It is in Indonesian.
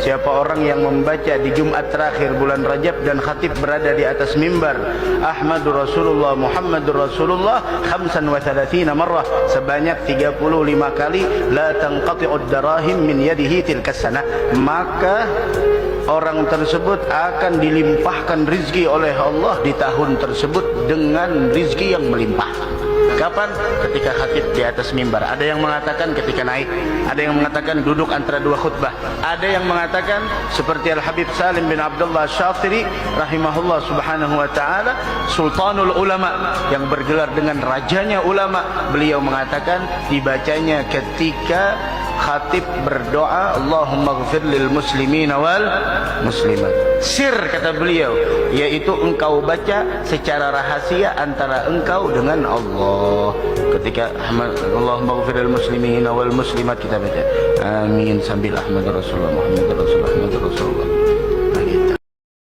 siapa orang yang membaca di Jumat terakhir bulan Rajab dan khatib berada di atas mimbar Ahmadur Rasulullah Muhammadur Rasulullah 35 marrah sebanyak 35 kali, la tanqati'ud darahim min yadihi tilkas sanah, maka orang tersebut akan dilimpahkan rizki oleh Allah di tahun tersebut dengan rizki yang melimpah. Kapan? Ketika khatib di atas mimbar. Ada yang mengatakan ketika naik, ada yang mengatakan duduk antara dua khutbah, ada yang mengatakan seperti Al-Habib Salim bin Abdullah Syafiri rahimahullah subhanahu wa ta'ala, Sultanul Ulama, yang bergelar dengan rajanya ulama. Beliau mengatakan dibacanya ketika khatib berdoa, Allahumma ghfir lil muslimin wal muslimat. Sir, kata beliau, yaitu engkau baca secara rahasia antara engkau dengan Allah. Ketika Allahumma ghfir lil muslimin wal muslimat kita baca amin sambil Ahmad Rasulullah Muhammad Rasulullah Muhammad Rasulullah.